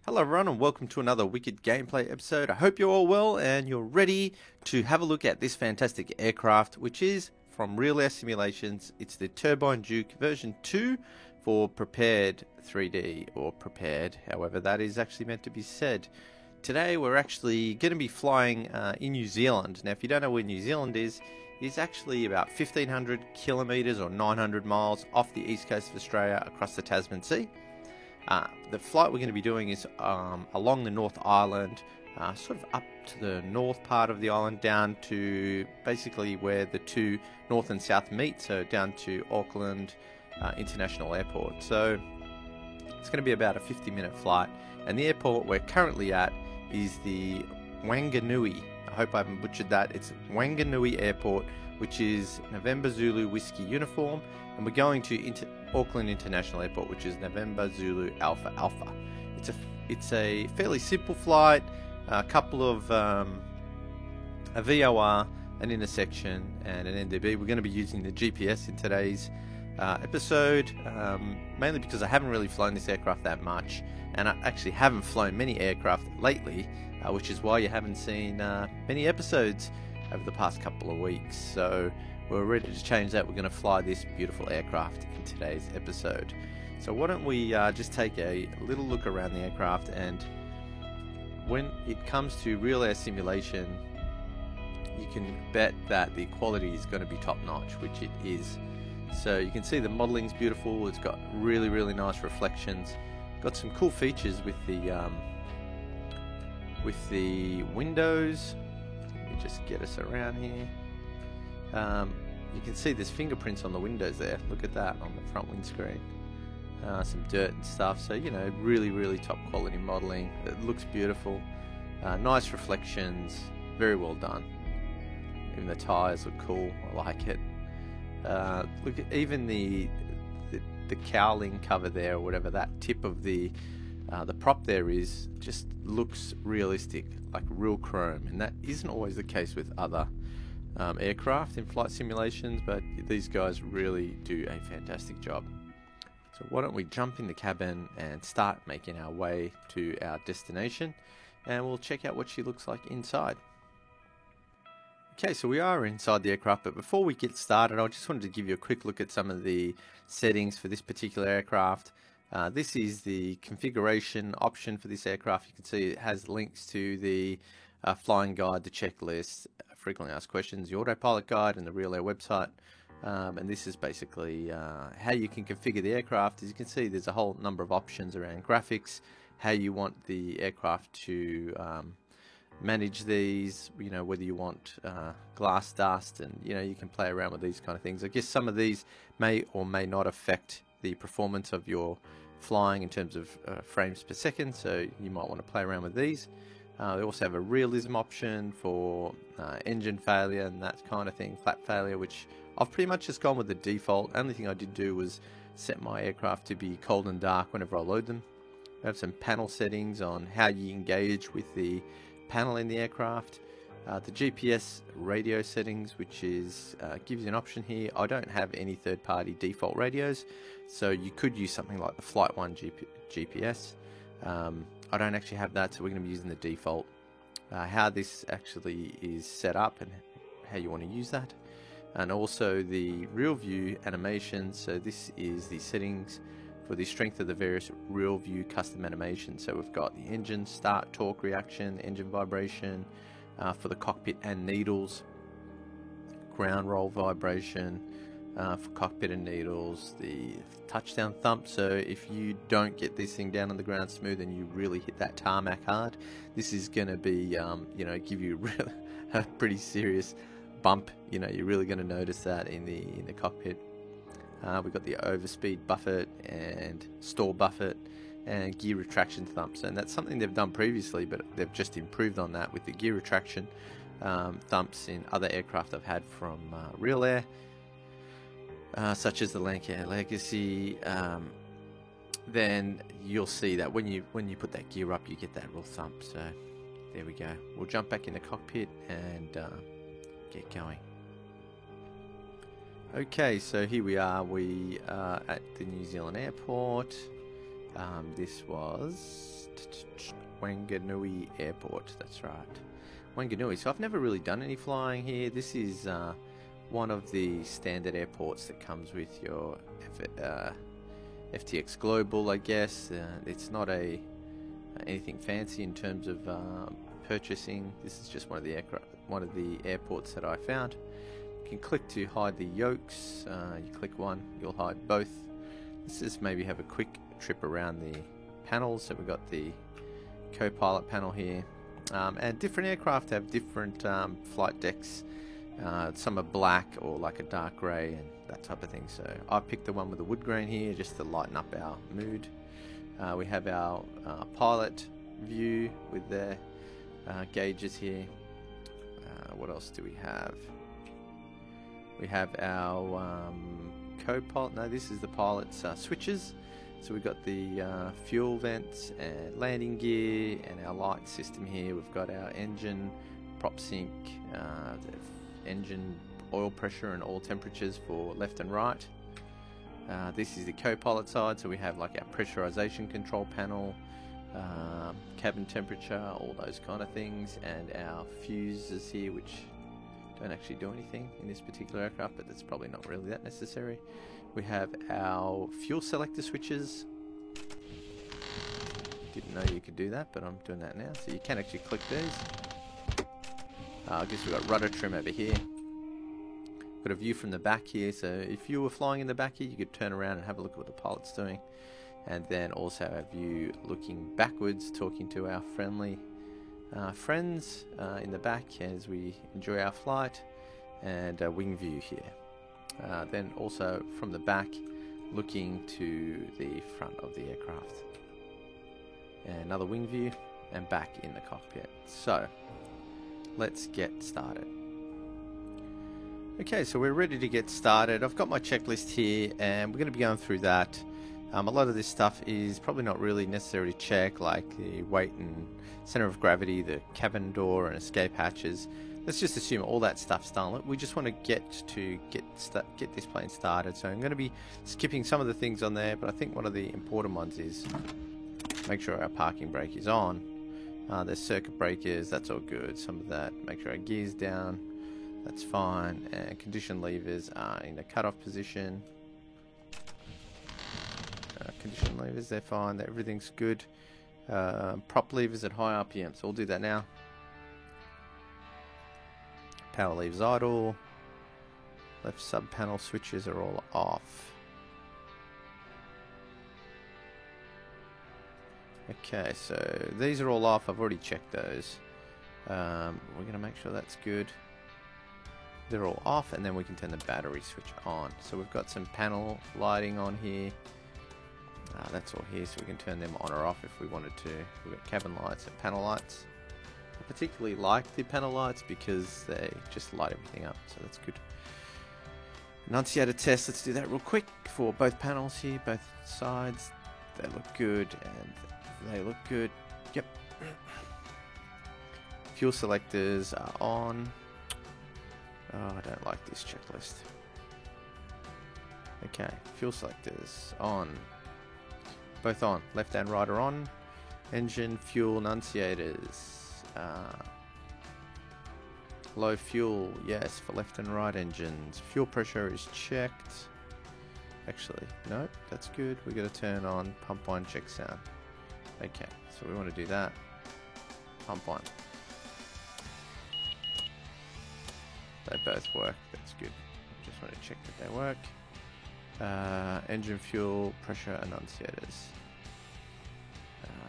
Hello everyone and welcome to another Wicked Gameplay episode. I hope you're all well and you're ready to have a look at this fantastic aircraft, which is from Real Air Simulations. It's the Turbine Duke version 2 for Prepared 3D, or Prepared, however that is actually meant to be said. Today we're actually going to be flying in New Zealand. Now if you don't know where New Zealand is, it's actually about 1,500 kilometres or 900 miles off the east coast of Australia across the Tasman Sea. The flight we're going to be doing is along the North Island, sort of up to the north part of the island, down to basically where the two north and south meet, so down to Auckland International Airport. So it's going to be about a 50-minute flight, and the airport we're currently at is the Wanganui. I hope I haven't butchered that. It's Wanganui Airport, which is November Zulu Whiskey uniform, and we're going to Auckland International Airport, which is November Zulu Alpha Alpha. It's a fairly simple flight, a couple of a VOR, an intersection, and an NDB. We're going to be using the GPS in today's episode, mainly because I haven't really flown this aircraft that much, and I actually haven't flown many aircraft lately, which is why you haven't seen many episodes over the past couple of weeks. So we're ready to change that. We're going to fly this beautiful aircraft in today's episode. So why don't we just take a little look around the aircraft, and when it comes to Real Air Simulation, you can bet that the quality is going to be top notch, which it is. So you can see the modeling's beautiful. It's got really nice reflections. Got some cool features with the windows. Let me just get us around here. You can see there's fingerprints on the windows there. Look at that on the front windscreen. Some dirt and stuff. So, you know, really top quality modelling. It looks beautiful. Nice reflections. Very well done. Even the tyres look cool. I like it. Look at even the cowling cover there, or whatever that tip of the prop there is, just looks realistic, like real chrome, and that isn't always the case with other aircraft in flight simulations, but these guys really do a fantastic job. So why don't we jump in the cabin and start making our way to our destination, and we'll check out what she looks like inside. Okay, so we are inside the aircraft, but before we get started, I just wanted to give you a quick look at some of the settings for this particular aircraft. This is the configuration option for this aircraft. You can see it has links to the flying guide, the checklist, frequently asked questions, the autopilot guide, and the Real Air website. And this is basically how you can configure the aircraft. As you can see, there's a whole number of options around graphics, how you want the aircraft to manage these, you know, whether you want glass dust, and you know, you can play around with these kind of things. I guess some of these may or may not affect the performance of your flying in terms of frames per second, so you might want to play around with these. They also have a realism option for engine failure and that kind of thing, flap failure, which I've pretty much just gone with the default. Only thing I did do was set my aircraft to be cold and dark whenever I load them. I have some panel settings on how you engage with the panel in the aircraft. The GPS radio settings, which is gives you an option here. I don't have any third-party default radios, so you could use something like the Flight 1 GPS. I don't actually have that, so we're going to be using the default. How this actually is set up and how you want to use that, and also the real view animation. So this is the settings for the strength of the various real view custom animations. So we've got the engine start, torque reaction, engine vibration, for the cockpit and needles, ground roll vibration for cockpit and needles, the touchdown thump. So if you don't get this thing down on the ground smooth and you really hit that tarmac hard, this is going to be you know, give you really a pretty serious bump. You know, you're really going to notice that in the cockpit. We've got the overspeed buffet and stall buffet and gear retraction thumps, and that's something they've done previously, but they've just improved on that with the gear retraction thumps in other aircraft I've had from Real Air, such as the Lancair Legacy. Then you'll see that when you put that gear up, you get that real thump. So there we go. We'll jump back in the cockpit and get going. Okay, so here we are. We are at the New Zealand airport. This was Wanganui Airport, that's right. Wanganui. So I've never really done any flying here. This is one of the standard airports that comes with your FTX Global, I guess. It's not anything fancy in terms of purchasing. This is just one of the airports that I found. You can click to hide the yokes. You click one, you'll hide both. Let's just maybe have a quick trip around the panels. So we've got the co-pilot panel here, and different aircraft have different flight decks. Some are black or like a dark grey and that type of thing. So I picked the one with the wood grain here just to lighten up our mood. We have our pilot view with their gauges here. What else do we have? We have our co-pilot. No, this is the pilot's switches. So we've got the fuel vents and landing gear and our light system here. We've got our engine, prop sync, the engine oil pressure and oil temperatures for left and right. This is the co-pilot side, so we have like our pressurization control panel, cabin temperature, all those kind of things, and our fuses here, which don't actually do anything in this particular aircraft, but that's probably not really that necessary. We have our fuel selector switches. Didn't know you could do that, but I'm doing that now. So you can actually click these. I guess we've got rudder trim over here. Got a view from the back here, so if you were flying in the back here, you could turn around and have a look at what the pilot's doing. And then also a view looking backwards, talking to our friendly friends in the back as we enjoy our flight, and a wing view here. Then also from the back, looking to the front of the aircraft. And another wing view, and back in the cockpit. So, let's get started. Okay, so we're ready to get started. I've got my checklist here, and we're going to be going through that. A lot of this stuff is probably not really necessary to check, like the weight and center of gravity, the cabin door and escape hatches. Let's just assume all that stuff's done. We just want to get this plane started. So I'm going to be skipping some of the things on there, but I think one of the important ones is make sure our parking brake is on. There's circuit breakers, that's all good. Some of that, make sure our gear's down, that's fine. And condition levers are in the cutoff position. Condition levers, they're fine, everything's good. Prop levers at high RPM, so we'll do that now. Power levers idle. Left sub panel switches are all off. Okay, so these are all off. I've already checked those. We're going to make sure that's good. They're all off, and then we can turn the battery switch on. So we've got some panel lighting on here. That's all here, so we can turn them on or off if we wanted to. We've got cabin lights and panel lights. I particularly like the panel lights because they just light everything up, so that's good. Annunciator test, let's do that real quick for both panels here, both sides. They look good, and they look good. Yep. Fuel selectors are on. Oh, I don't like this checklist. Okay, fuel selectors on. Both on. Left and right are on. Engine, fuel, annunciators. Low fuel, yes, for left and right engines. Fuel pressure is checked. Actually, no, that's good. We've got to turn on pump 1 check sound. Okay, so we want to do that. Pump 1. They both work, that's good. Just want to check that they work. Engine, fuel, pressure, annunciators.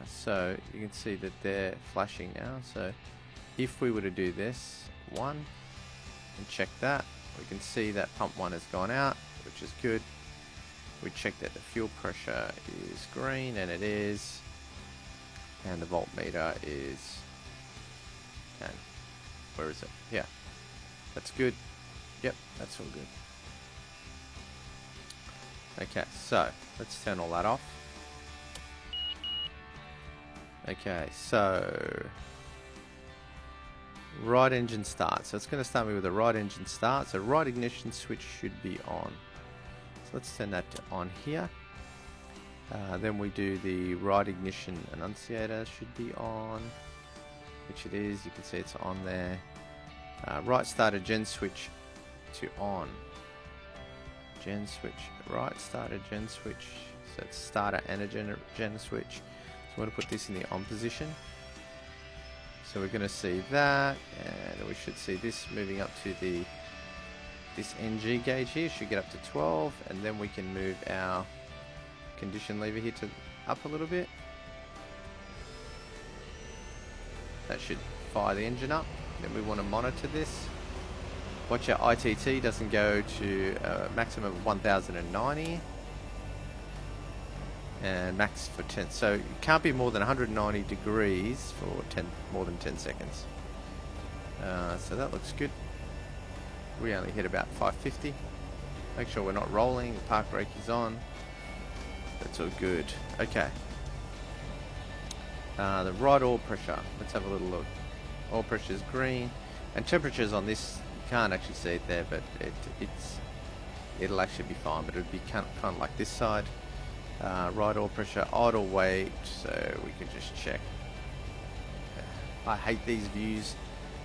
So you can see that they're flashing now. So if we were to do this, 1, and check that, we can see that pump 1 has gone out, which is good. We check that the fuel pressure is green, and it is. And the voltmeter is 10. Where is it? Yeah. That's good. Yep, that's all good. Okay, so let's turn all that off. Okay, so right engine start. So it's going to start me with a right engine start. So right ignition switch should be on. So let's turn that to on here. Then we do the right ignition annunciator should be on, which it is. You can see it's on there. Right starter gen switch to on. Gen switch, right starter gen switch. So it's starter and a gen switch. So we're going to put this in the on position. So we're going to see that, and we should see this moving up to this NG gauge here. Should get up to 12, and then we can move our condition lever here to up a little bit. That should fire the engine up. Then we want to monitor this. Watch our ITT doesn't go to a maximum of 1090 and max for 10. So it can't be more than 190 degrees for more than 10 seconds. So that looks good. We only hit about 550. Make sure we're not rolling. The park brake is on. That's all good. Okay. The right oil pressure. Let's have a little look. Oil pressure is green, and temperatures on this, you can't actually see it there, but it'll actually be fine. But it'll be kind of like this side. Right oil pressure, idle weight. So we can just check. I hate these views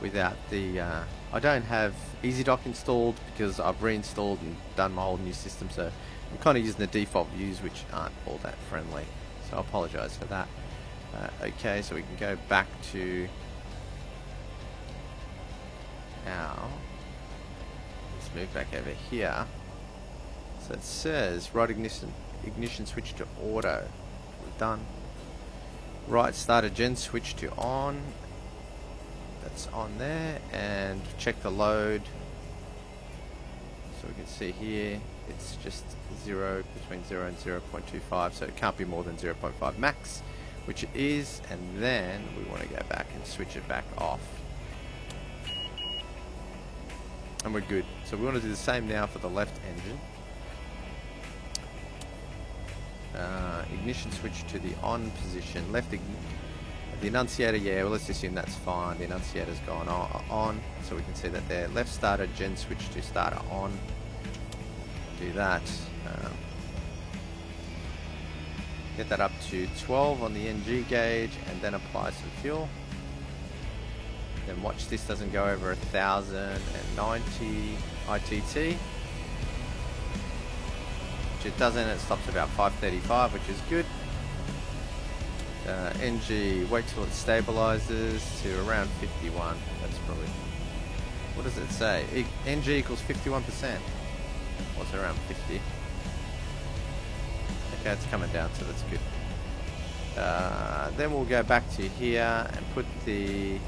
without the. I don't have EasyDock installed because I've reinstalled and done my whole new system. So I'm kind of using the default views, which aren't all that friendly. So I apologise for that. Okay, so we can go back to our. Let's move back over here. So it says right ignition switch to auto. We're done. Right starter gen switch to on. That's on there, and check the load. So we can see here it's just between 0 and 0.25, so it can't be more than 0.5 max, which it is. And then we want to go back and switch it back off, and we're good. So we want to do the same now for the left engine. Ignition switch to the on position. The annunciator, yeah, well, let's assume that's fine. The annunciator's gone on, so we can see that there. Left starter gen switch to starter on. Do that. Get that up to 12 on the NG gauge, and then apply some fuel. Then watch this doesn't go over 1090 ITT. Which it doesn't. It stops about 535, which is good. NG, wait till it stabilizes to around 51. That's probably, what does it say? NG equals 51%. What's around 50? Okay, it's coming down, so that's good. Then we'll go back to here and put the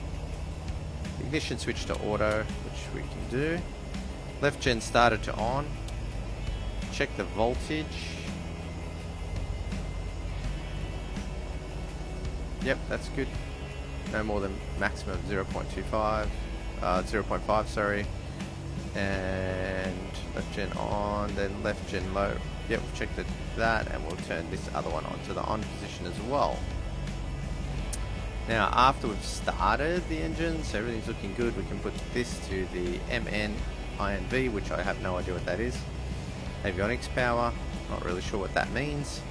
ignition switch to auto, which we can do. Left gen starter to on. Check the voltage. Yep, that's good. No more than maximum of 0.25, 0.5, sorry. And left gen on, then left gen low. Yep, we've checked that, and we'll turn this other one on to the on position as well. Now, after we've started the engine, so everything's looking good, we can put this to the MN INV, which I have no idea what that is. Avionics power, not really sure what that means.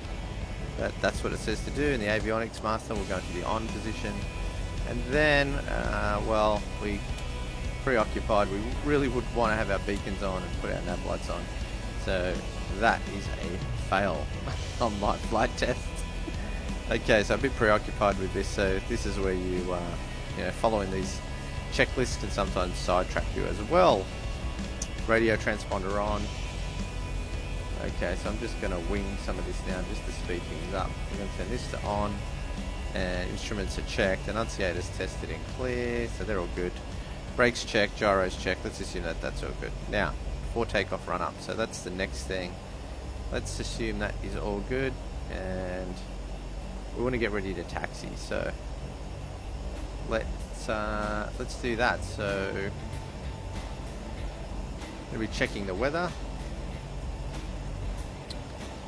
But that's what it says to do. In the avionics master, we'll go into the on position, and then well, we preoccupied. We really would want to have our beacons on and put our nav lights on. So that is a fail on my flight test. Okay, so a bit preoccupied with this. So this is where you know, following these checklists can sometimes sidetrack you as well. Radio transponder on. Okay, so I'm just going to wing some of this now just to speed things up. We're going to turn this to on, and instruments are checked, annunciators tested and clear, so they're all good. Brakes checked, gyros checked. Let's assume that that's all good. Now, before takeoff, run up. So that's the next thing. Let's assume that is all good, and we want to get ready to taxi. So let's do that. So we'll be checking the weather.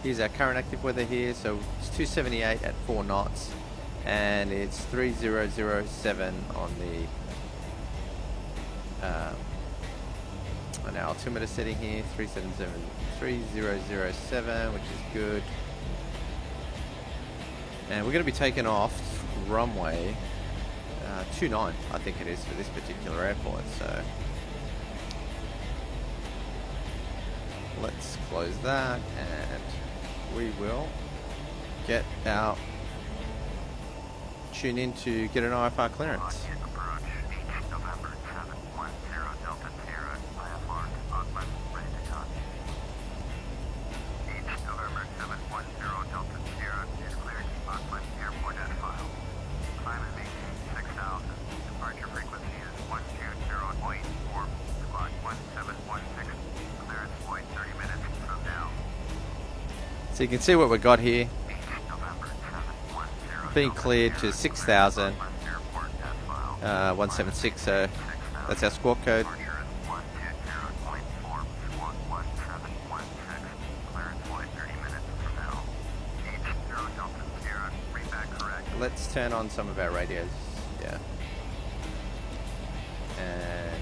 Here's our current active weather here, so it's 278 at 4 knots, and it's 3007 on the on our altimeter setting here, 3007, which is good. And we're going to be taking off runway 29, I think it is, for this particular airport. So let's close that and we will get our tune in to get an IFR clearance. So you can see what we've got here. Being cleared to 6,000, 176, so that's our squawk code. Let's turn on some of our radios, yeah. And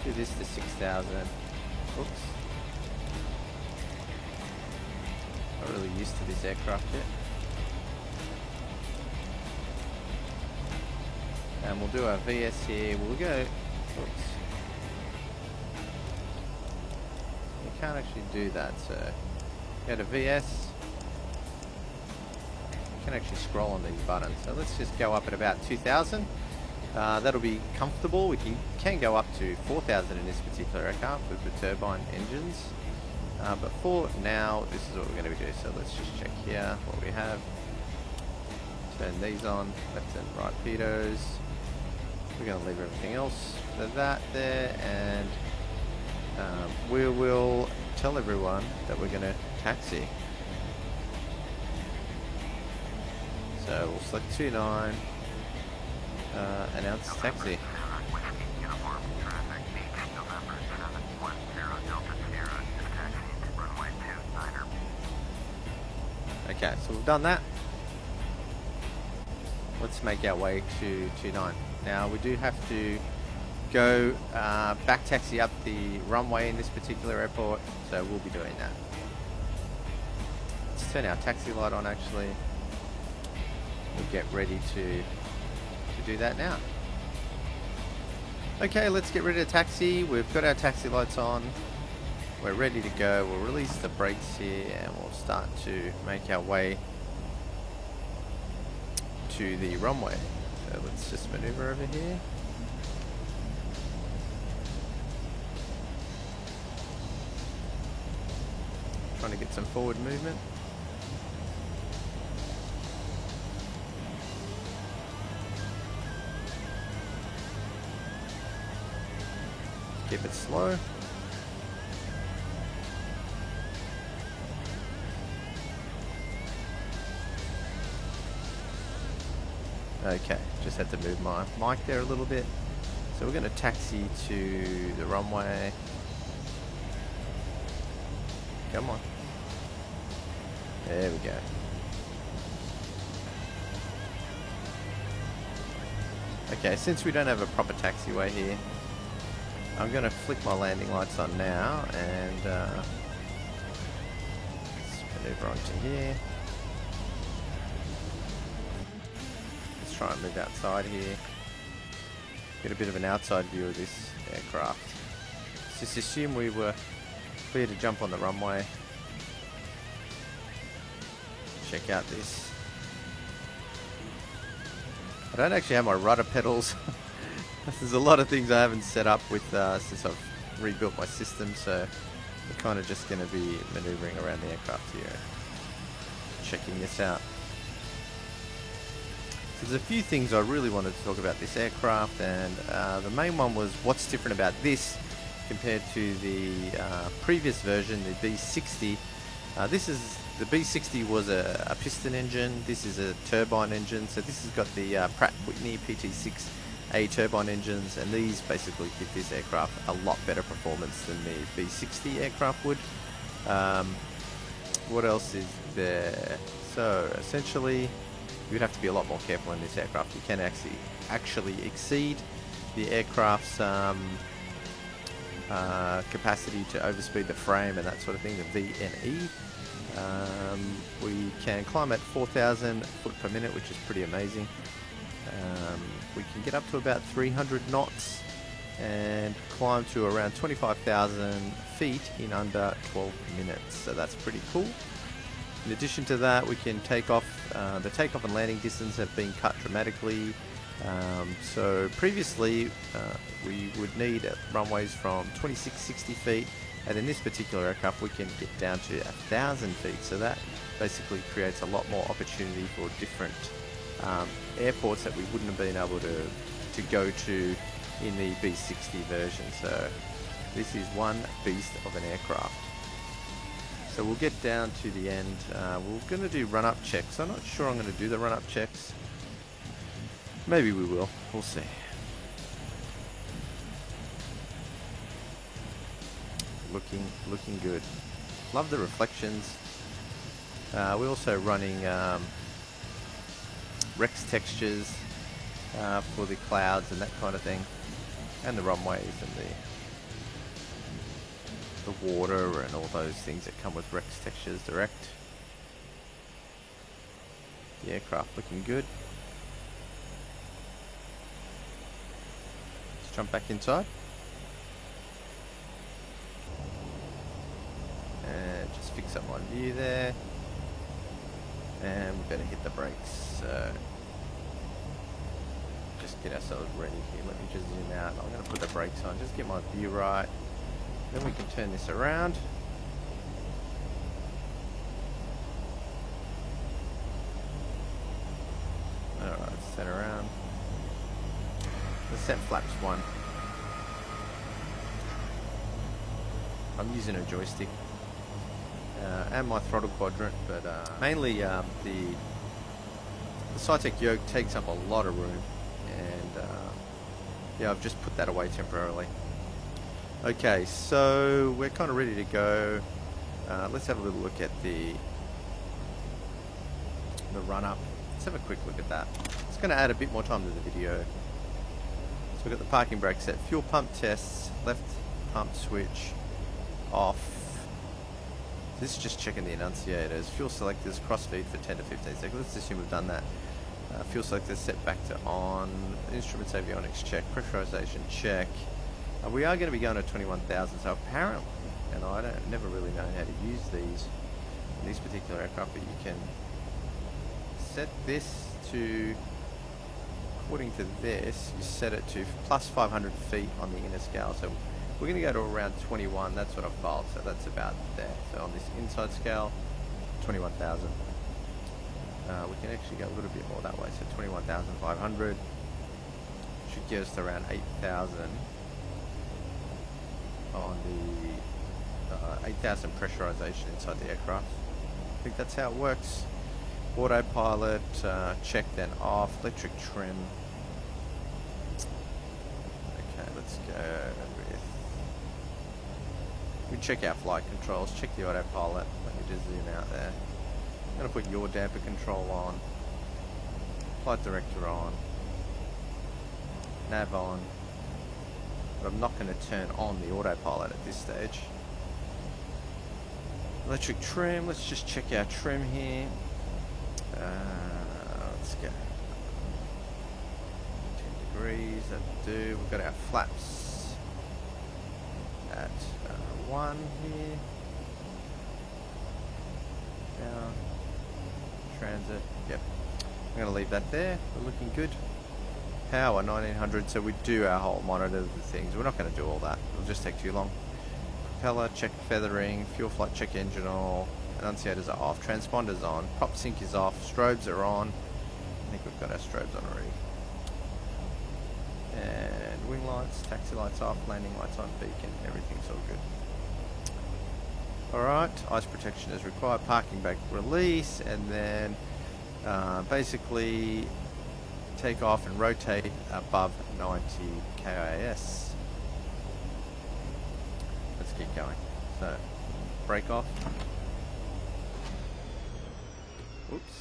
do this to 6,000. Oops. Not really used to this aircraft yet. And we'll do our VS here. We'll go. Oops. You can't actually do that, so go to VS. You can actually scroll on these buttons. So let's just go up at about 2,000. That'll be comfortable. We can go up to 4,000 in this particular aircraft with the turbine engines. But for now, this is what we're going to be doing. So let's just check here what we have. Turn these on, left and right pitos. We're going to leave everything else for that there, and we will tell everyone that we're going to taxi. So we'll select 29, announce taxi. Okay, so we've done that. Let's make our way to 29. Now we do have to go back taxi up the runway in this particular airport, so we'll be doing that. Let's turn our taxi light on actually. We'll get ready to do that now. Okay, let's get ready to taxi. We've got our taxi lights on. We're ready to go. We'll release the brakes here and we'll start to make our way to the runway. So let's just maneuver over here. Trying to get some forward movement. Keep it slow. Okay, just had to move my mic there a little bit. So we're going to taxi to the runway. Come on. There we go. Okay, since we don't have a proper taxiway here, I'm going to flick my landing lights on now and let's maneuver onto here. Let's try and move outside here. Get a bit of an outside view of this aircraft. Let's just assume we were clear to jump on the runway. Check out this. I don't actually have my rudder pedals. There's a lot of things I haven't set up with since I've rebuilt my system, so we're kind of just going to be maneuvering around the aircraft here, checking this out. So there's a few things I really wanted to talk about this aircraft, and the main one was what's different about this compared to the previous version, the B60. The B60 was a piston engine. This is a turbine engine. So this has got the Pratt & Whitney PT6A turbine engines, and these basically give this aircraft a lot better performance than the B60 aircraft would. What else is there? So essentially, you'd have to be a lot more careful in this aircraft. You can actually exceed the aircraft's capacity to overspeed the frame and that sort of thing, the VNE. We can climb at 4,000 foot per minute, which is pretty amazing. We can get up to about 300 knots and climb to around 25,000 feet in under 12 minutes. So that's pretty cool. In addition to that, we can take off. The takeoff and landing distance have been cut dramatically. So previously, we would need runways from 2660 feet, and in this particular aircraft, we can get down to 1,000 feet. So that basically creates a lot more opportunity for different airports that we wouldn't have been able to go to in the B60 version. So this is one beast of an aircraft. So we'll get down to the end. We're going to do run-up checks. I'm not sure I'm going to do the run-up checks. Maybe we will. We'll see. Looking good. Love the reflections. We're also running Rex textures for the clouds and that kind of thing, and the runways and the water and all those things that come with Rex textures direct. The aircraft looking good. Let's jump back inside. And just fix up my view there. And we better hit the brakes. So just get ourselves ready here. Let me just zoom out. I'm going to put the brakes on, just get my view right. Then we can turn this around. Alright, set around. Let's set flaps 1. I'm using a joystick and my throttle quadrant, but mainly the Cytec yoke takes up a lot of room, and yeah, I've just put that away temporarily. Okay, so we're kind of ready to go. Let's have a little look at the run-up. Let's have a quick look at that. It's going to add a bit more time to the video. So we've got the parking brake set, fuel pump tests, left pump switch off. This is just checking the annunciators. Fuel selectors, crossfeed for 10 to 15 seconds. Let's assume we've done that. Fuel selectors set back to on. Instruments avionics check. Pressurization check. We are going to be going to 21,000, so apparently, and I don't never really know how to use these particular aircraft, but you can set this to, according to this, you set it to plus 500 feet on the inner scale. So we're going to go to around 21. That's what I've filed, so that's about there. So on this inside scale, 21,000. We can actually go a little bit more that way, so 21,500 should get us to around 8,000 on the 8,000 pressurization inside the aircraft. I think that's how it works. Autopilot, check then off, electric trim. Okay, let's go with, we check our flight controls, check the autopilot. Let me just zoom out there. I'm going to put yaw damper control on, flight director on, nav on, but I'm not going to turn on the autopilot at this stage. Electric trim, let's just check our trim here. Let's go 10 degrees, that'll do. We've got our flaps at 1 here. Down. Transit, yep. I'm going to leave that there. We're looking good. Power 1900, so we do our whole monitor of the things. We're not going to do all that. It'll just take too long. Propeller, check feathering. Fuel flight, check engine oil. Annunciators are off. Transponders on. Prop sync is off. Strobes are on. I think we've got our strobes on already. And wing lights, taxi lights off. Landing lights on. Beacon. Everything's all good. Alright, ice protection is required, parking brake release, and then basically take off and rotate above 90 KIS. Let's keep going. So, brake off. Oops.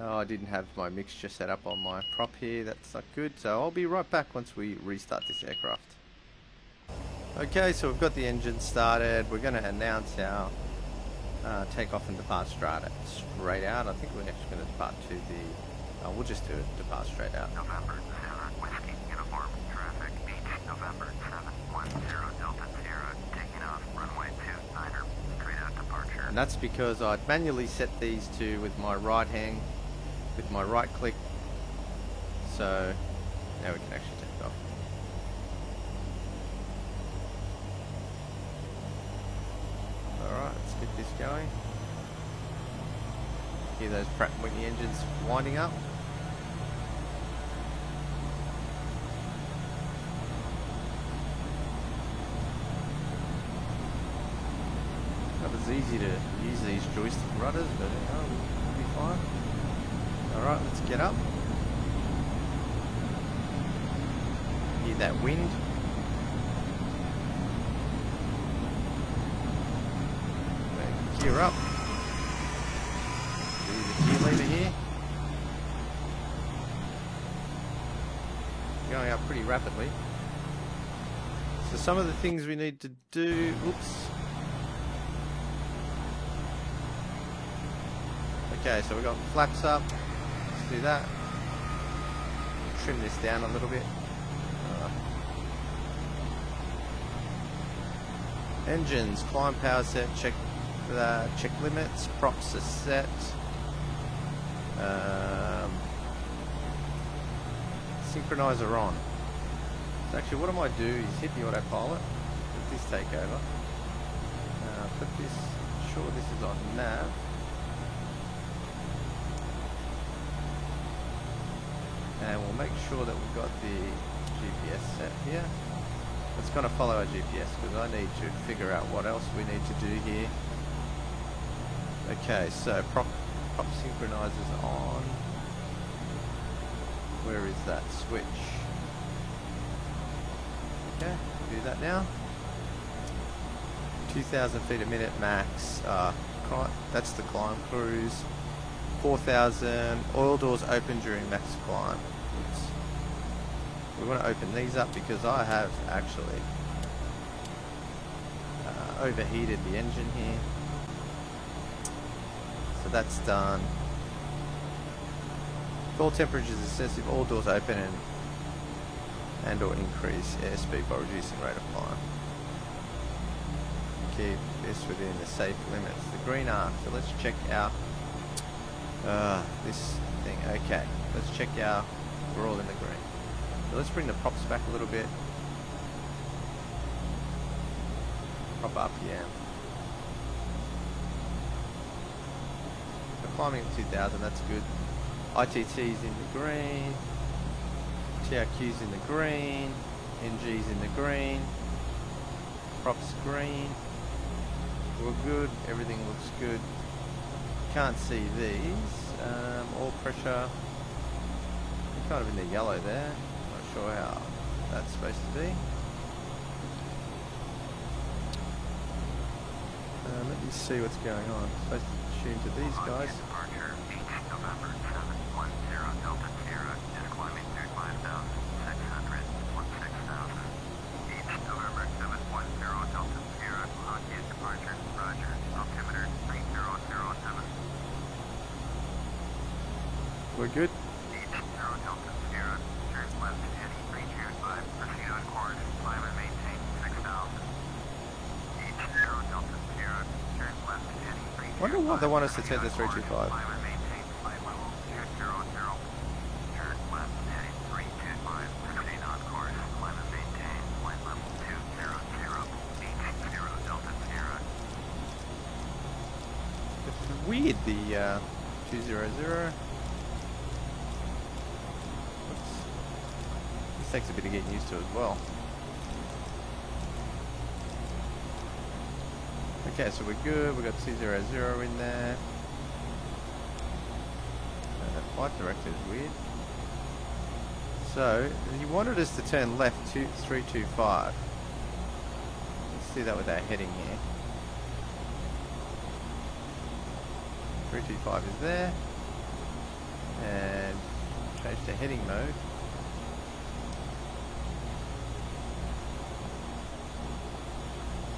Oh, I didn't have my mixture set up on my prop here. That's not good. So I'll be right back once we restart this aircraft. Okay, so we've got the engine started. We're going to announce our takeoff and depart straight out. I think we're actually going to depart to the... we'll just do it, depart straight out. November 7, Whiskey, Uniform, traffic, beach, November 710, Delta Sierra, taking off, runway 29er, straight out departure. And that's because I'd manually set these to with my right hand, with my right click. So now we can actually take off. Alright, let's get this going. Hear those Pratt & Whitney engines winding up. It was easy to use these joystick rudders, but we'll be fine. Alright, let's get up. Hear that wind. Gear up. Do the gear lever here. Going up pretty rapidly. So some of the things we need to do. Oops. Okay, so we've got flaps up. Let's do that. Trim this down a little bit. Engines, climb power set, check limits, props are set. Synchronizer on. So actually what I might do is hit the autopilot, let this take over. Put this, sure this is on nav. And we'll make sure that we've got the GPS set here. It's going to follow our GPS because I need to figure out what else we need to do here. Okay, so prop synchronizers on. Where is that switch? Okay, do that now. 2,000 feet a minute max. That's the climb cruise. 4,000. Oil doors open during max climb. Oops. We want to open these up because I have actually overheated the engine here. So that's done. If all temperatures excessive, all doors open and or increase airspeed by reducing rate of climb. Keep this within the safe limits. The green arc. So let's check out this thing. Okay, let's check out. We're all in the green. So let's bring the props back a little bit. Prop RPM. We're climbing at 2,000, that's good. ITT's in the green. TRQ's in the green. NG's in the green. Props green. We're good, everything looks good. Can't see these. Oil pressure. Kind of in the yellow there. Not sure how that's supposed to be. Let me see what's going on. I'm supposed to tune to these guys. Departure, beach, November 710, Delta Sierra, is climbing through 5,600, 16,000. Beach, November 710, Delta Sierra, on gate departure, roger, altimeter 3007. We're good. Beach, 0 Delta Sierra, turn left heading 325, proceed on course, climb and maintain 6,000. Beach, 0 Delta Sierra, turn left heading 325. Wonder why they want us to take the 325. Climb and maintain flight level 200. Turn left heading 325, proceed on course, climb and maintain flight level 200. Beach, 0 Delta Sierra. It's weird, the 200. This takes a bit of getting used to as well. Okay, so we're good. We've got 200 in there. Flight director is weird. So, he wanted us to turn left to 325. Let's do that with our heading here. 325 is there. And change to heading mode.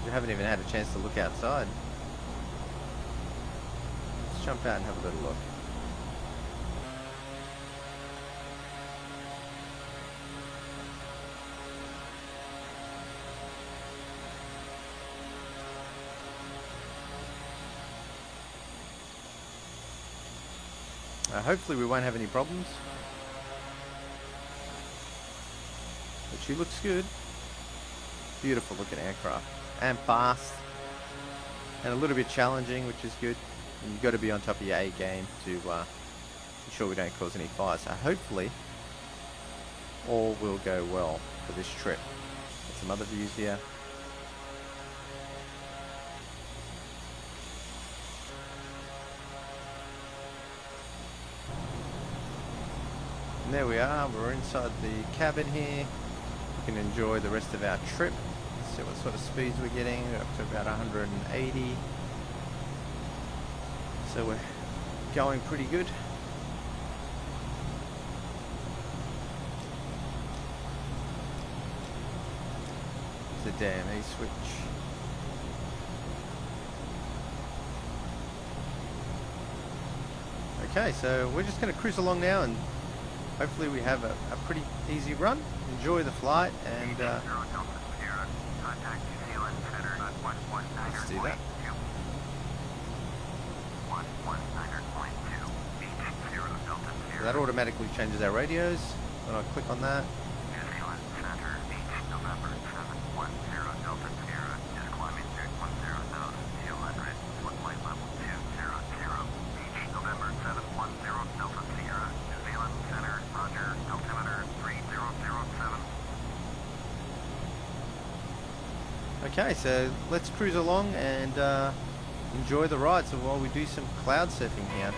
We haven't even had a chance to look outside. Let's jump out and have a little look. Hopefully we won't have any problems. But she looks good. Beautiful looking aircraft. And fast. And a little bit challenging, which is good. And you've got to be on top of your A game to ensure we don't cause any fires. So hopefully all will go well for this trip. Get some other views here. And there we are, we're inside the cabin here. We can enjoy the rest of our trip. Let's see what sort of speeds we're getting. We're up to about 180. So we're going pretty good. The damn E-switch. Okay, so we're just going to cruise along now and hopefully we have a pretty easy run. Enjoy the flight and let's do that. So that automatically changes our radios. When I click on that. Okay, so let's cruise along and enjoy the ride. So while we do some cloud surfing here.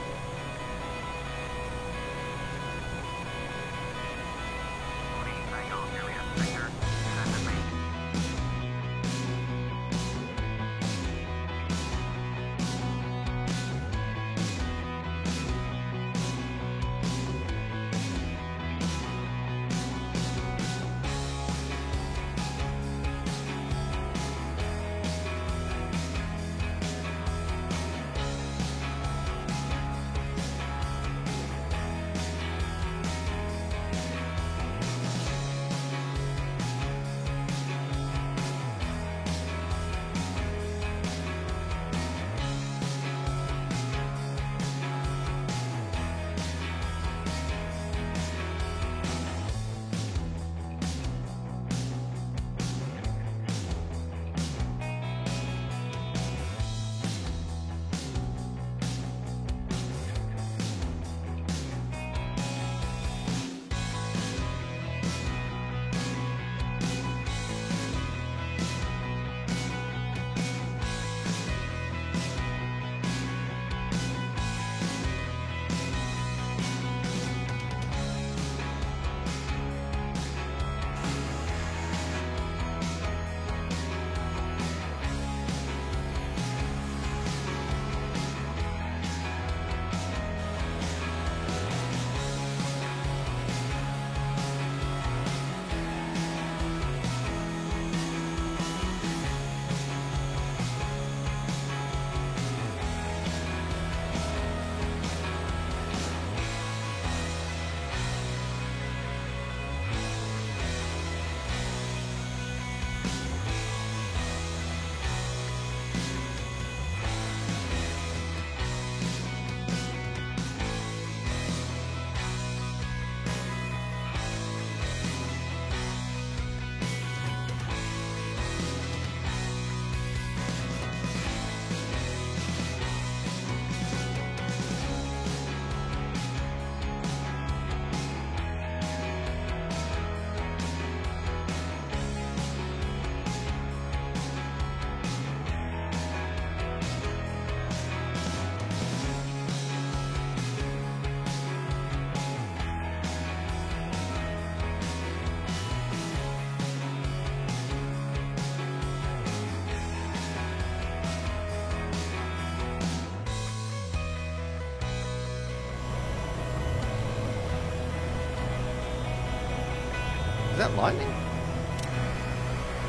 Is that lightning?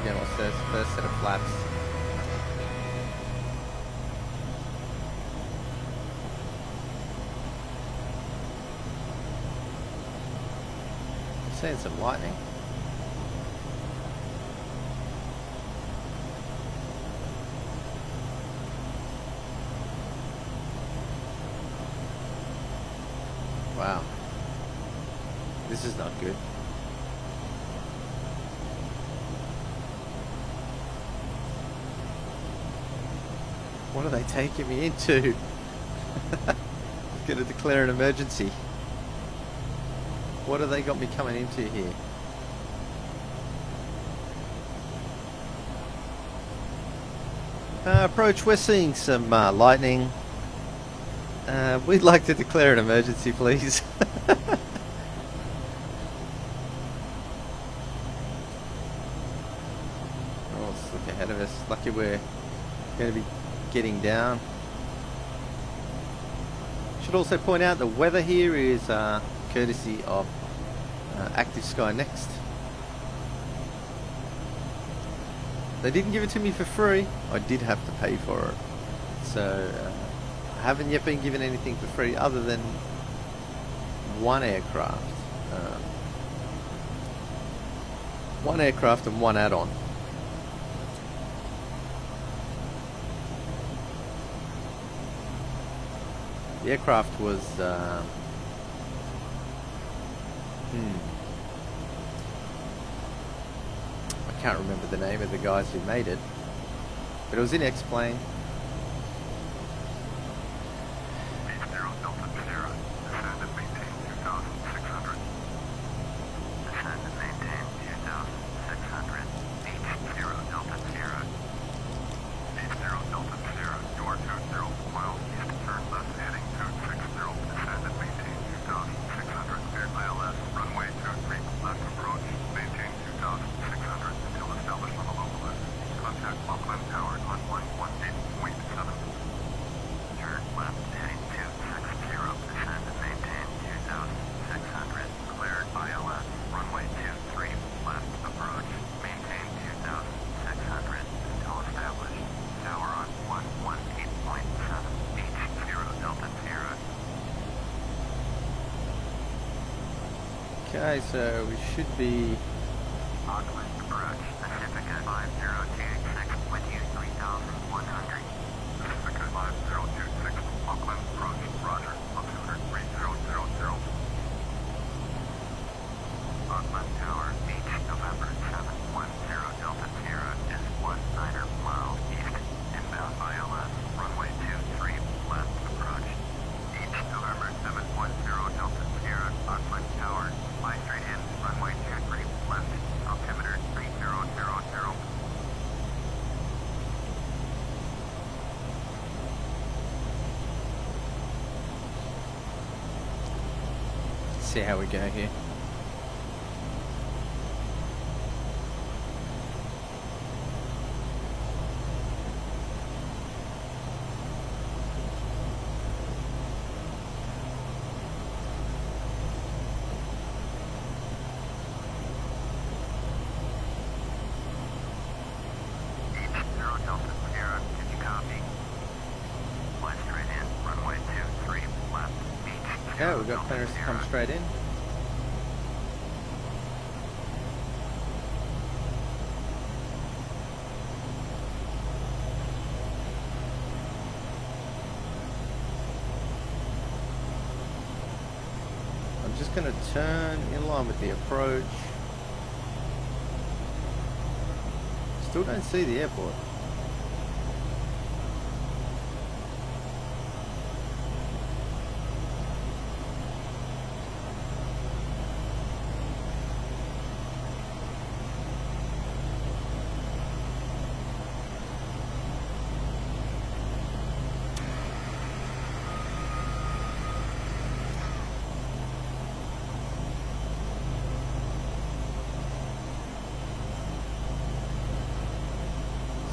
Again, what's this first set of flaps? Seeing some lightning. Wow. This is not good. What are they taking me into? I'm gonna declare an emergency. What have they got me coming into here? Approach, we're seeing some lightning. We'd like to declare an emergency, please. Oh, let's look ahead of us. Lucky we're going to be getting down. Should also point out the weather here is courtesy of Active Sky Next. They didn't give it to me for free. I did have to pay for it. So I haven't yet been given anything for free other than one aircraft. One aircraft and one add-on. The aircraft was I can't remember the name of the guys who made it, but it was in X-Plane. Zero Delta Sierra, descend and maintain 2,600. Descend and maintain 2,600. Zero Delta Sierra. Zero Delta Sierra, you are 20 miles east, turn left heading 260. Descend and maintain 2,600. Cleared ILS, runway 23, left approach, maintain 2,600 until established on the local list. Contact Auckland Tower on 118.7. Turn left heading 260, descend and maintain 2,600. Cleared ILS, runway 23, left approach, maintain 2,600 until established. Tower on 118.7. H0 Delta Sierra. Okay, so we should be Auckland approach, Pacifica 5026, with you 3,100. Pacifica 5026, Auckland approach, roger, altimeter 3000. Auckland Tower, H November 710 Delta Sierra is 19 miles east, inbound ILS, runway 23, left approach. H November 710 Delta Sierra, Auckland Tower, fly straight in, runway 23, left, altimeter 3000. see how we go here. Zero Delta Sierra, can you copy? Fly straight in, runway 23, left, beach. Okay, we've got planners to come straight in. I'm just going to turn in line with the approach. Still don't see the airport.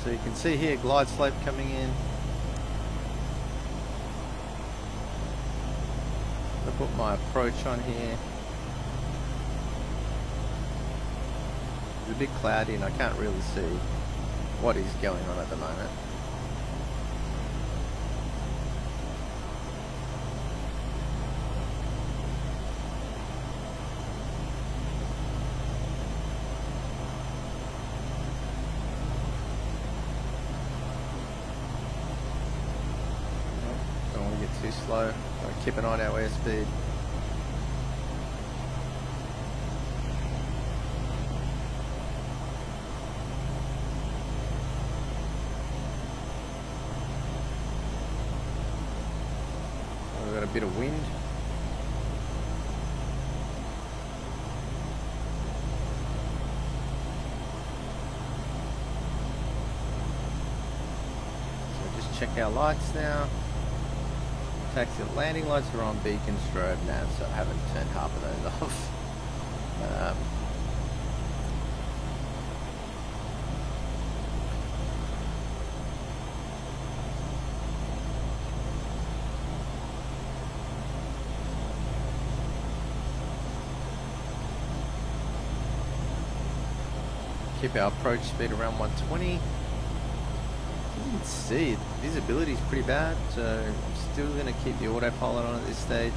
So you can see here glide slope coming in. I'll put my approach on here. It's a bit cloudy and I can't really see what is going on at the moment. too slow. We're keeping on our airspeed. We've got a bit of wind. Check our lights now. Taxi landing lights are on, beacon, strobe, nav, so I haven't turned half of those off. Keep our approach speed around 120. You can see visibility is pretty bad, so I'm still going to keep the autopilot on at this stage.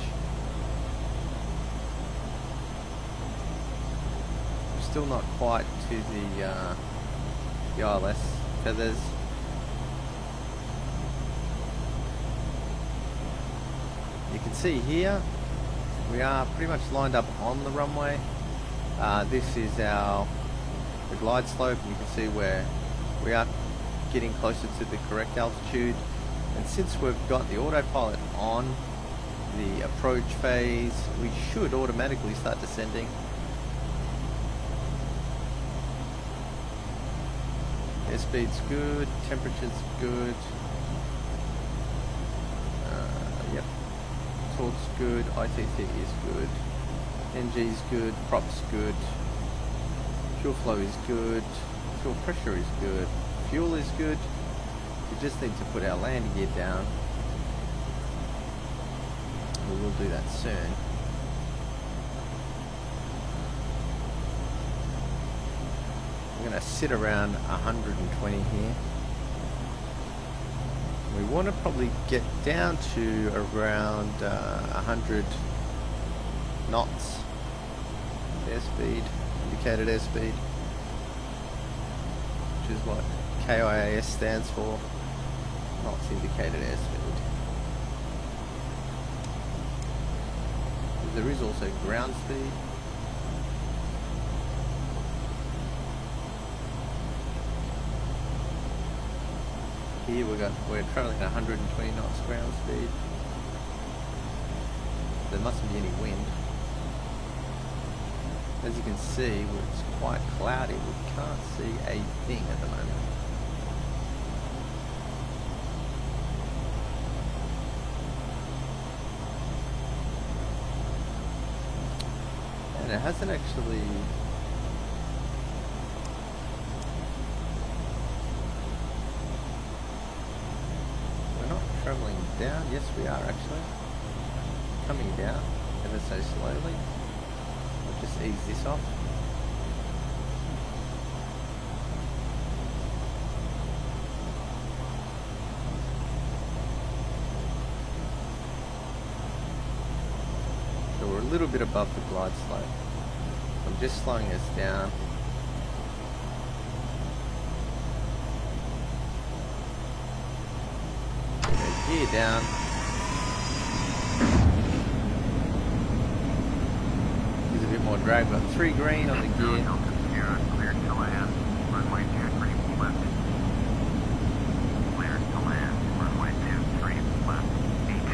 We're still not quite to the ILS feathers. You can see here we are pretty much lined up on the runway. This is the glide slope, and you can see where we are getting closer to the correct altitude. And since we've got the autopilot on the approach phase, we should automatically start descending. Airspeed's good, temperature's good. Yep, torque's good, ITT is good, NG's good, prop's good, fuel flow is good, fuel pressure is good. Fuel is good. We just need to put our landing gear down. We will do that soon. We're going to sit around 120 here. We want to probably get down to around 100 knots airspeed, indicated airspeed, which is what KIAS stands for, knots indicated airspeed. There is also ground speed. Here we're travelling at 120 knots ground speed. There mustn't be any wind. As you can see, it's quite cloudy. We can't see a thing at the moment. And it hasn't actually... We're not travelling down. Yes, we are actually. Coming down ever so slowly. I'll just ease this off. So we're a little bit above the glide slope. I'm just slowing us down. Gear down. Gives a bit more drag. We've got 3 green on the gear. Cleared to land. Runway 23 left. Cleared to land. Runway 23 left. 80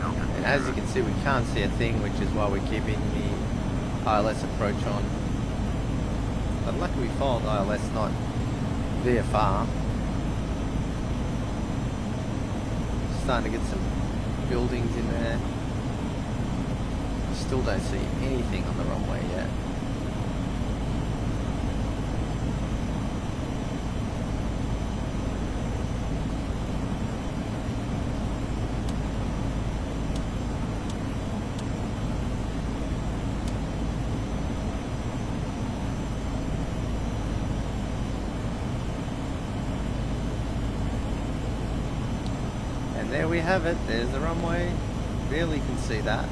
Delta. And as you can see, we can't see a thing, which is why we're keeping the ILS approach on. But luckily we followed ILS, not VFR. Starting to get some buildings in there. Still don't see anything on the runway yet. There we have it, there's the runway, barely can see that.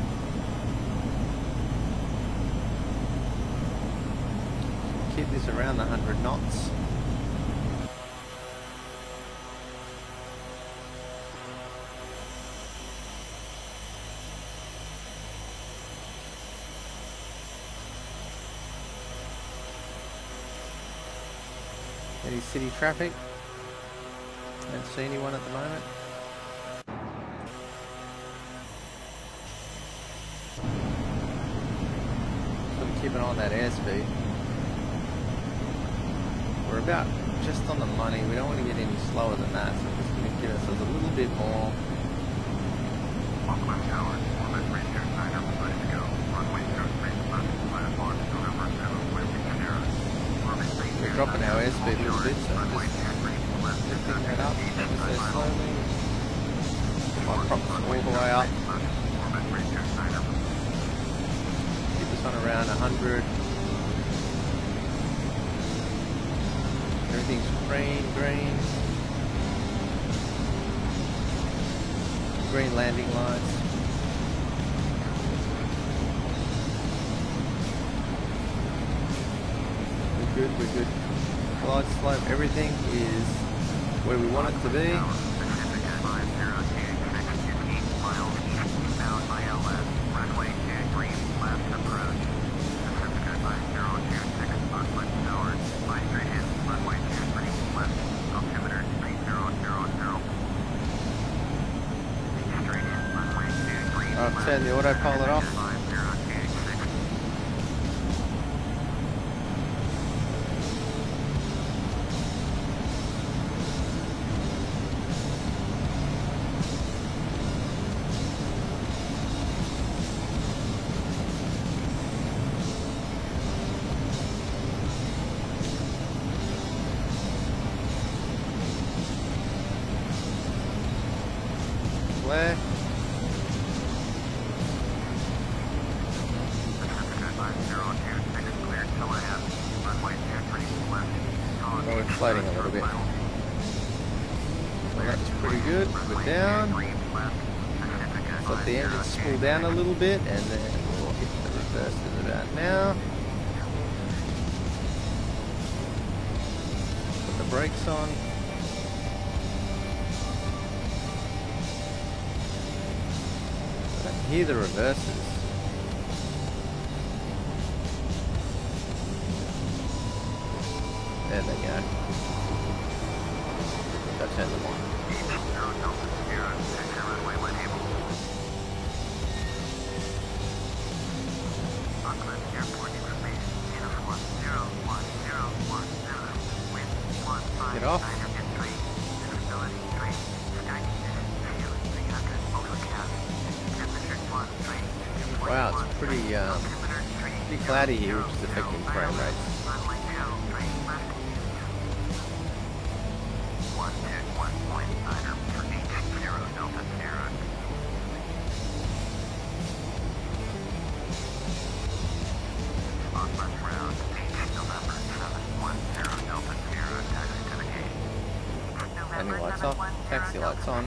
Keep this around the 100 knots. any city traffic. Don't see anyone at the moment. Sort of keep an eye on that airspeed. We're about just on the money. We don't want to get any slower than that, so we're just going to give ourselves a little bit more. Auckland Tower, orbit research center, ready to go. Runway 03, left, platform, November 7, Sierra. Orbit We're dropping our airspeed a little bit, so just lifting that up ever so slowly. Might prop this all the way up. Keep this one around 100. Everything's green. Green landing lights. We're good. Glide slope, everything is where we want it to be. I've turned the autopilot off. Flare. Oh, it's floating a little bit. Well, that's pretty good. We're down. Let the engine spool down a little bit, and then we'll hit the reverses about now. Put the brakes on. I can hear the reverses. There they go. I'll turn them on. Get off. Wow, it's pretty cloudy here, which is affecting frame rates. Landing lights off, taxi lights on,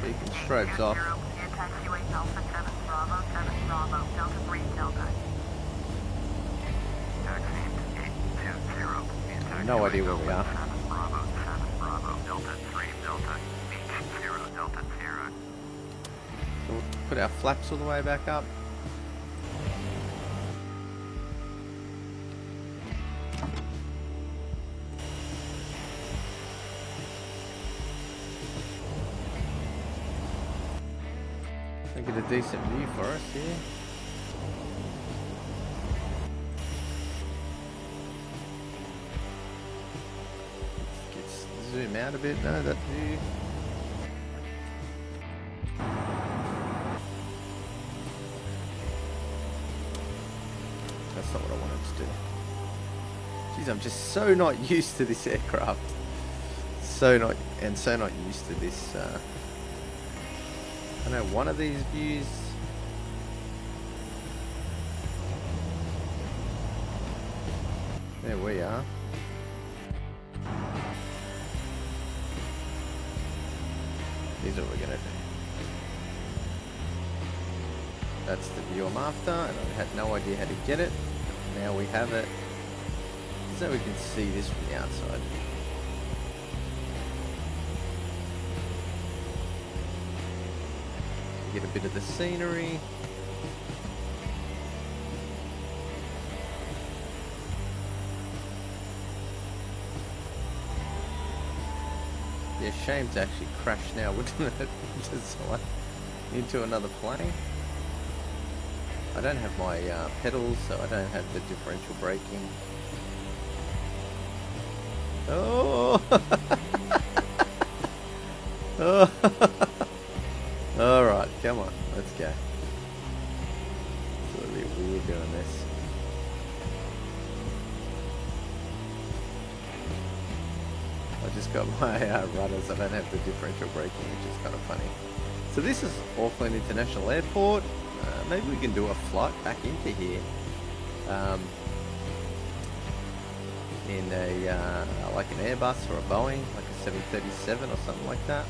beacon strobes off. No idea where we are. So we'll put our flaps all the way back up. Get a decent view for us here. Let's zoom out a bit. No, that view. That's not what I wanted to do. Jeez, I'm just so not used to this aircraft. So not used to this. I know one of these views. There we are. Here's what we're gonna do. That's the view I'm after, and I had no idea how to get it. Now we have it, so we can see this from the outside. Get a bit of the scenery. shame to actually crash now, wouldn't it? Into another plane. I don't have my pedals, so I don't have the differential braking. Oh! Oh! Alright, come on, let's go. It's a little bit weird doing this. I just got my rudders, I don't have the differential braking, which is kind of funny. So this is Auckland International Airport. Maybe we can do a flight back into here. In a like an Airbus or a Boeing, like a 737 or something like that.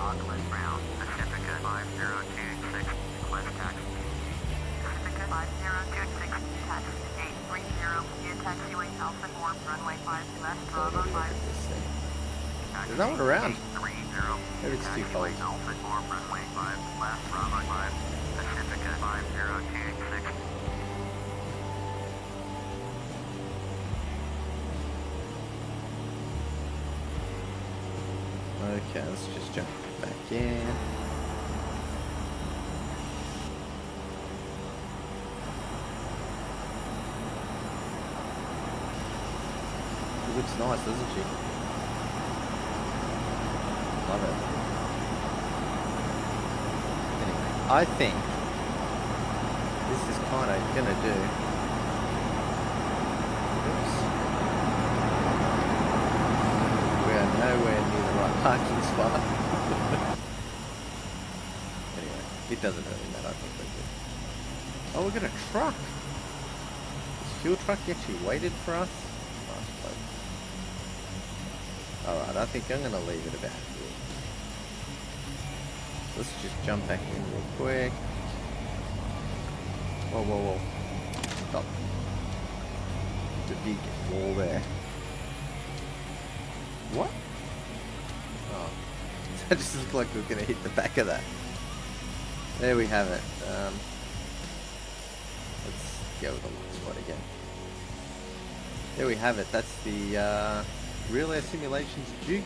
Auckland Brown, Pacifica 5026, request taxi. Pacifica 5026, taxi 830, via taxiway Alpha 4, runway 5 left, Bravo 5. There's no one around. Maybe it's too cold. Alpha 4, runway 5 left, Bravo 5, Pacifica 5026. Okay, let's just jump back in. She looks nice, doesn't she? Love it. Anyway, I think this is kind of gonna do. Oops. We are nowhere near the right parking spot. Anyway, it doesn't really matter. I think we're good. Oh, we got a truck. This fuel truck actually waited for us. Alright, I think I'm going to leave it about here. Let's just jump back in real quick. Whoa, whoa, whoa. Stop. The big wall there. What? Oh. That just looked like we were going to hit the back of that. There we have it. Let's go with the long spot again. There we have it. That's the Real Air Simulations Duke.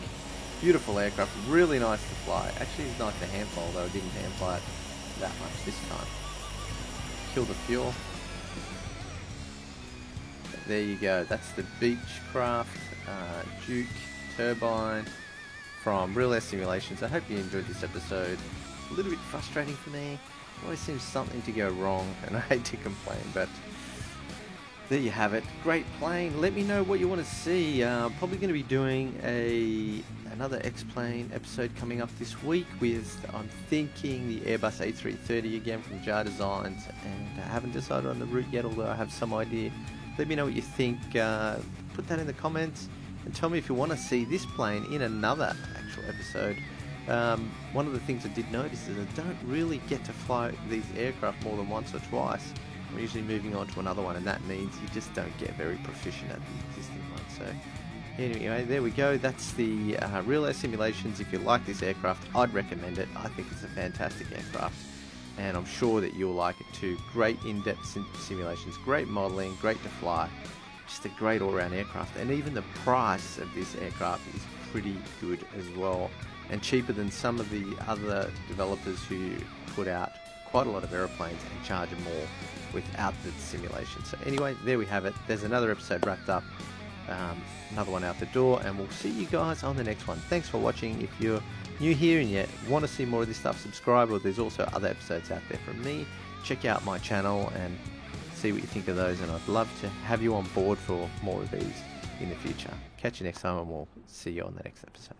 Beautiful aircraft, really nice to fly. Actually, it's nice to hand fly, although I didn't hand fly it that much this time. Kill the fuel. There you go. That's the Beechcraft Duke turbine from Real Air Simulations. I hope you enjoyed this episode. A little bit frustrating for me. Always seems something to go wrong, and I hate to complain, but there you have it. Great plane. Let me know what you want to see. Probably going to be doing another X-Plane episode coming up this week with, I'm thinking, the Airbus A330 again from JAR Designs, and I haven't decided on the route yet, although I have some idea. Let me know what you think. Put that in the comments and tell me if you want to see this plane in another actual episode. One of the things I did notice is I don't really get to fly these aircraft more than once or twice. I'm usually moving on to another one, and that means you just don't get very proficient at the existing one. So anyway, there we go. That's the Real Air Simulations. If you like this aircraft, I'd recommend it. I think it's a fantastic aircraft, and I'm sure that you'll like it too. Great in-depth simulations, great modelling, great to fly, just a great all-round aircraft. And even the price of this aircraft is pretty good as well, and cheaper than some of the other developers who put out quite a lot of aeroplanes and charge more without the simulation. So anyway, there we have it. There's another episode wrapped up, another one out the door, and we'll see you guys on the next one. Thanks for watching. If you're new here and yet want to see more of this stuff, subscribe, or there's also other episodes out there from me. Check out my channel and see what you think of those, and I'd love to have you on board for more of these in the future. Catch you next time, and we'll see you on the next episode.